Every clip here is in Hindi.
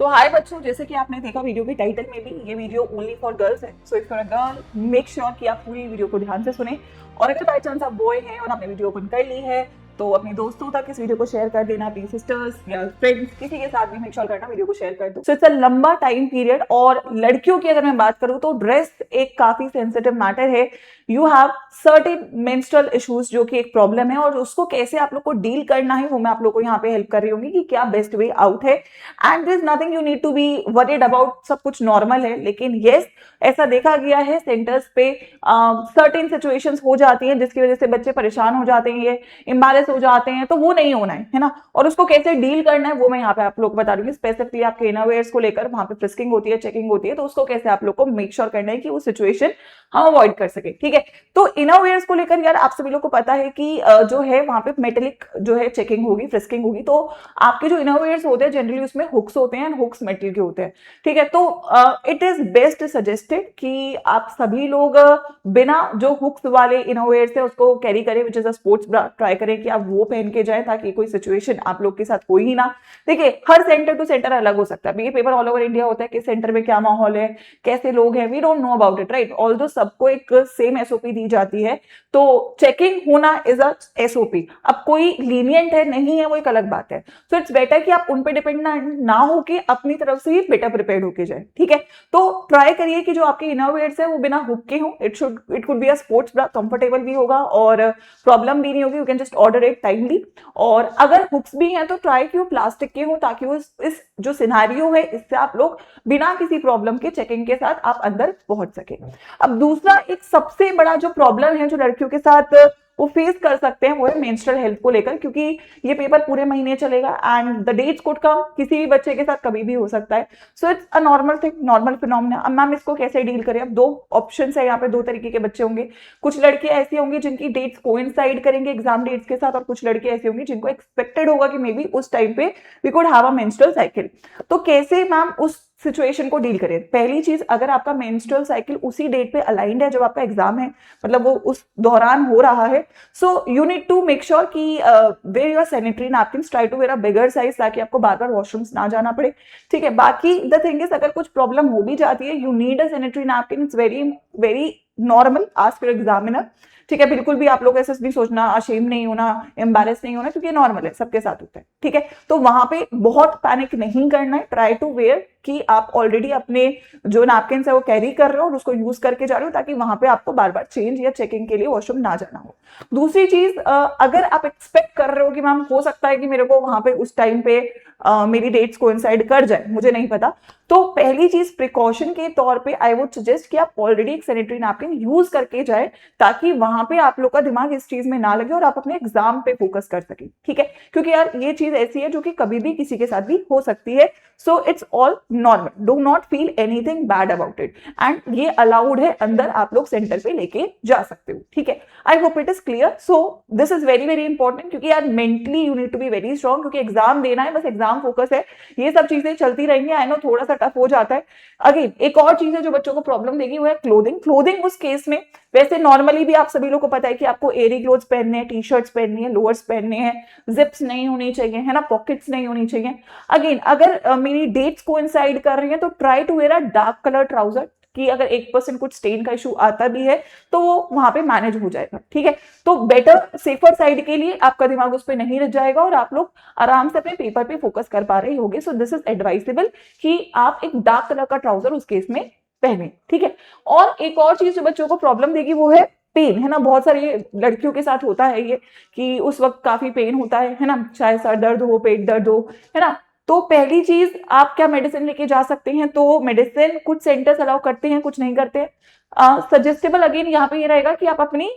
तो हाय बच्चों, जैसे कि आपने देखा वीडियो के टाइटल में भी, ये वीडियो ओनली फॉर गर्ल्स है। So if you are a girl, make sure कि आप पूरी वीडियो को ध्यान से सुने। और अगर बाई चांस आप बॉय हैं और आपने वीडियो ओपन कर ली है तो अपने दोस्तों तक इस वीडियो को शेयर कर देना, अपनी सिस्टर्स या फ्रेंड्स किसी के साथ भी मेक श्योर करना वीडियो को शेयर कर दो। सो इट्स अ लंबा टाइम पीरियड। और लड़कियों की अगर मैं बात करूं तो ड्रेस एक काफी सेंसिटिव मैटर है। You have certain menstrual issues जो कि एक प्रॉब्लम है, और उसको कैसे आप लोग को डील करना है वो मैं आप लोग को यहाँ पे हेल्प कर रही हूँ कि क्या बेस्ट वे आउट है। And there is nothing you need to be worried about, सब कुछ नॉर्मल है। लेकिन येस, ऐसा देखा गया है सेंटर्स पे सर्टेन सिचुएशंस हो जाती हैं जिसकी वजह से बच्चे परेशान हो जाते हैं, इम्बैलेंस हो जाते हैं, तो वो नहीं होना है ना। और उसको कैसे डील करना है वो मैं यहाँ पे आप लोग को बता रही हूँ। स्पेसिफिकली आपके इनरवेयर्स को लेकर वहां पे फ्रिस्किंग होती है, चेकिंग होती है, तो उसको कैसे आप लोग को मेक श्योर करना है कि वो सिचुएशन हम अवॉइड कर सके। ठीक है, तो इनरवेयर्स को लेकर यार आप सभी लोग को पता है कि जो है वहां पे मेटेलिक जो है चेकिंग होगी, फ्रिस्किंग होगी। तो आपके जो इनरवेयर्स होते हैं जनरली उसमें हुक्स होते हैं, हुक्स मेटल के होते हैं। ठीक है, तो इट इज बेस्ट सजेस्टेड कि आप सभी लोग बिना जो हुक्स वाले इनरवेयर्स है उसको कैरी करें, which is a sports bra. Try करें कि आप वो पहन के जाएं ताकि कोई सिचुएशन आप लोग के साथ हो ही ना। देखिए, हर सेंटर टू सेंटर अलग हो सकता है। ये पेपर ऑल ओवर इंडिया होता है कि सेंटर में क्या माहौल है, कैसे लोग हैं, we don't know about it, right. Although सबको एक सेम एसओपी दी जाती है, तो चेकिंग होना इज अ एसओपी। अब कोई लीनियंट है नहीं है वो एक अलग बात है। सो इट्स बेटर कि आप उन पे डिपेंड ना हो कि अपनी तरफ से ही बेटर प्रिपेयर्ड होके जाए। ठीक है, तो ट्राई करिए कि जो आपके इनरवेयर्स है वो बिना हुक के हो। It could be a sports bra, comfortable भी होगा और प्रॉब्लम भी नहीं होगी। You can just order it timely. और अगर हुक्स भी हैं तो ट्राई कि वो प्लास्टिक के हो ताकि वो इस जो सिनेरियो है इससे आप लोग बिना किसी प्रॉब्लम के चेकिंग के साथ आप अंदर पहुंच सके। अब दूसरा एक सबसे बड़ा जो प्रॉब्लम है जो लड़कियों के साथ वो फेस कर सकते हैं वो है मेंस्ट्रुअल हेल्थ को लेकर, क्योंकि ये पेपर पूरे महीने चलेगा and the dates could come, किसी भी बच्चे के साथ कभी भी हो सकता है। So it's a normal thing, normal phenomena. अब मैम इसको कैसे डील करें? अब दो ऑप्शन है यहाँ पे, दो तरीके के बच्चे होंगे। कुछ लड़के ऐसे होंगे जिनकी डेट्स कोइंसाइड करेंगे एग्जाम डेट्स के साथ, और कुछ लड़के ऐसे होंगे जिनको एक्सपेक्टेड होगा कि मे बी उस टाइम पे we could have a menstrual cycle. तो कैसे मैम उस सिचुएशन को डील करें? पहली चीज, अगर आपका मेंस्ट्रुअल साइकिल उसी डेट पे अलाइंड है जब आपका एग्जाम है, मतलब वो उस दौरान हो रहा है, so you need to make sure कि wear your sanitary napkins, try to wear a bigger size ताकि आपको बार बार वॉशरूम्स ना जाना पड़े। ठीक है, बाकी द थिंग इज अगर कुछ प्रॉब्लम हो भी जाती है, you need a sanitary napkin, it's very very normal, ask your examiner. ठीक है, बिल्कुल भी आप लोग ऐसे नहीं सोचना, अशेम नहीं होना, एम्बैरेस नहीं होना, क्योंकि नॉर्मल है, सबके साथ होता है। ठीक है, तो वहां पे बहुत पैनिक नहीं करना है। ट्राई टू वेयर कि आप ऑलरेडी अपने जो नैपकिन है वो कैरी कर रहे हो और उसको यूज करके जा रहे हो ताकि वहां पे आपको बार बार चेंज या चेकिंग के लिए वॉशरूम ना जाना हो। दूसरी चीज, अगर आप एक्सपेक्ट कर रहे हो कि मैम हो सकता है कि मेरे को वहां पे उस टाइम पे मेरी डेट्स कोइंसाइड कर जाए, मुझे नहीं पता, तो पहली चीज प्रिकॉशन के तौर पे आई वुड सजेस्ट कि आप ऑलरेडी एक सैनिटरी नैपकिन यूज करके जाए ताकि वहां पे आप लोग का दिमाग इस चीज में ना लगे और आप अपने एग्जाम पे फोकस कर सके। ठीक है, क्योंकि यार ये चीज ऐसी है जो कि कभी भी किसी के साथ भी हो सकती है। So it's all normal, do not feel anything bad about it, and ये अलाउड है, अंदर आप लोग सेंटर पे लेके जा सकते हो। ठीक है, I hope it is clear. So this is very very important, क्योंकि यार mentally you need to be very strong, क्योंकि एग्जाम देना है, बस एग्जाम फोकस है। ये सब चीजें चलती रहेंगी, आई नो थोड़ा सा टफ हो जाता है। अगेन एक और चीज है जो बच्चों को प्रॉब्लम देगी, वो है क्लोथिंग। क्लोथिंग उस केस में वैसे नॉर्मली भी आप सभी लोग को पता है कि आपको एरी क्लोथ्स पहनने हैं, टी शर्ट्स पहननी है, लोअर्स पहनने हैं, जिप्स नहीं होनी चाहिए, है ना, पॉकेट्स नहीं होनी चाहिए। अगेन अगर मेरी डेट्स कोइंसाइड कर रही है तो try to wear a dark colour trouser, कि अगर 1% कुछ स्टेन का इशू आता भी है तो वो वहां पे मैनेज हो जाएगा। ठीक है, तो बेटर सेफर साइड के लिए आपका दिमाग उस पर नहीं रह जाएगा और आप लोग आराम से अपने पेपर पे फोकस कर पा रहे होंगे। सो दिस इज एडवाइसेबल कि आप एक डार्क कलर का ट्राउजर उस केस में पहने। ठीक है, और एक और चीज जो बच्चों को प्रॉब्लम देगी वो है पेन, है ना। बहुत सारी लड़कियों के साथ होता है ये कि उस वक्त काफी पेन होता है ना, चाहे सर दर्द हो, पेट दर्द हो, है ना। तो पहली चीज, आप क्या मेडिसिन लेके जा सकते हैं? तो मेडिसिन कुछ सेंटर्स अलाउ करते हैं, कुछ नहीं करते हैं। सजेस्टेबल अगेन यहाँ पे ये रहेगा कि आप अपनी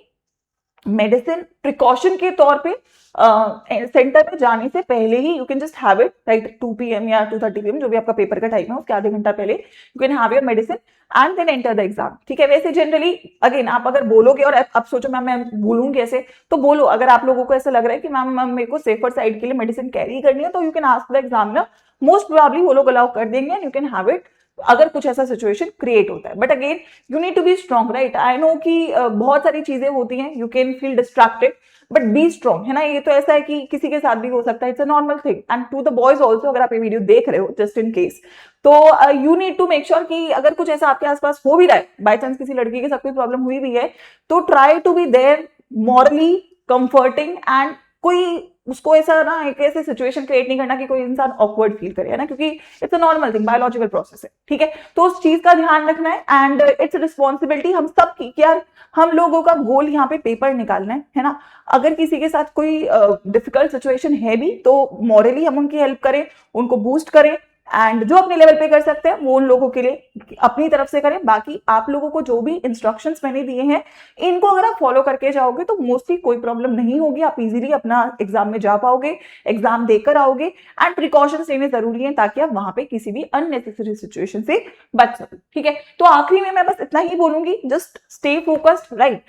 मेडिसिन प्रिकॉशन के तौर पे सेंटर में जाने से पहले ही you can just have it, right, 2 PM या 2:30 PM जो भी आपका पेपर का टाइम है उसके आधे घंटा पहले you can have your medicine and then enter the exam. ठीक है, वैसे जनरली अगेन आप अगर बोलोगे और आप सोचो मैम मैं बोलूँ कैसे, तो बोलो। अगर आप लोगों को ऐसा लग रहा है कि मैम मेरे को सेफर साइड के लिए मेडिसिन कैरी करनी है तो you can ask the examiner, most probably वो लोग अलाउ कर देंगे and you can have it अगर कुछ ऐसा सिचुएशन क्रिएट होता है। But again you need to be strong, right? I know कि बहुत सारी चीजें होती हैं, you can feel distracted, but be strong, है ना? ये तो ऐसा है कि किसी के साथ भी हो सकता है, it's a normal thing. And to the boys also, अगर आप ये वीडियो देख रहे हो जस्ट इन केस, तो you need to make sure कि अगर कुछ ऐसा आपके आसपास हो भी रहा है, बाय चांस किसी लड़की के साथ कोई प्रॉब्लम हुई भी है, तो try to be there morally comforting, and कोई उसको ऐसा ना एक ऐसे सिचुएशन क्रिएट नहीं करना कि कोई इंसान ऑकवर्ड फील करे, है ना? क्योंकि it's a normal thing, biological process है, ठीक है? तो उस चीज का ध्यान रखना है, एंड इट्स रिस्पॉन्सिबिलिटी हम सब की कि यार हम लोगों का गोल यहाँ पे पेपर निकालना है ना? अगर किसी के साथ कोई डिफिकल्ट सिचुएशन है भी, तो मॉरली हम उनकी हेल्प करें, उनको बूस्ट करें, एंड जो अपने लेवल पे कर सकते हैं वो उन लोगों के लिए अपनी तरफ से करें। बाकी आप लोगों को जो भी इंस्ट्रक्शंस मैंने दिए हैं, इनको अगर आप फॉलो करके जाओगे तो मोस्टली कोई प्रॉब्लम नहीं होगी, आप इजीली अपना एग्जाम में जा पाओगे, एग्जाम देकर आओगे। एंड प्रिकॉशंस लेने जरूरी है ताकि आप वहां पे किसी भी अननेसेसरी सिचुएशन से बच सको, ठीक है? तो आखिरी में मैं बस इतना ही बोलूंगी, just stay focused, right?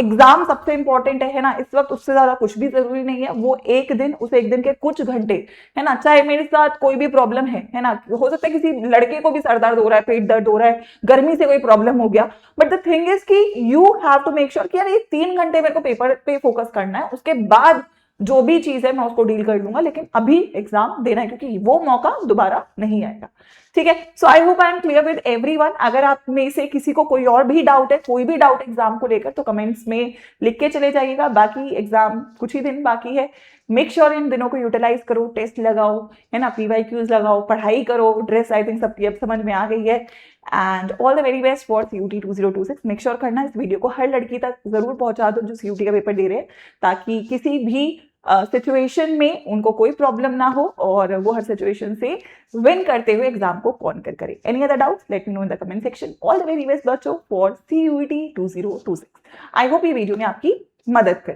Exam सबसे इंपॉर्टेंट है ना? इस वक्त उससे ज्यादा कुछ भी जरूरी नहीं है। वो एक दिन, उस एक दिन के कुछ घंटे, है ना? चाहे मेरे साथ कोई भी प्रॉब्लम है ना? हो सकता है किसी लड़के को भी सर दर्द हो रहा है, पेट दर्द हो रहा है, गर्मी से कोई प्रॉब्लम हो गया, बट द थिंग इज कि you have to make sure कि यार ये 3 घंटे मेरे को पेपर पे फोकस करना है, उसके बाद जो भी चीज है मैं उसको डील कर लूंगा, लेकिन अभी एग्जाम देना है क्योंकि वो मौका दोबारा नहीं आएगा, ठीक है? So I hope I am clear with everyone. अगर आप में से किसी को कोई और भी डाउट है, कोई भी डाउट एग्जाम को लेकर, तो कमेंट्स में लिख के चले जाइएगा। बाकी एग्जाम कुछ ही दिन बाकी है, मेक श्योर इन दिनों को यूटिलाइज करो, टेस्ट लगाओ, है ना? PYQs लगाओ, पढ़ाई करो, ड्रेस आई थिंक सबकी अब समझ में आ गई है। And all the very best for CUT 2026। Make sure करना इस वीडियो को हर लड़की तक जरूर पहुंचा दो जो CUT का पेपर दे रहे हैं, ताकि किसी भी सिचुएशन में उनको कोई प्रॉब्लम ना हो और वो हर सिचुएशन से विन करते हुए एग्जाम को कॉन्कर करे। Any other doubts let me know in the comment section. All the very best बच्चों फॉर CUT 2026। आई होप ये वीडियो ने आपकी मदद करी।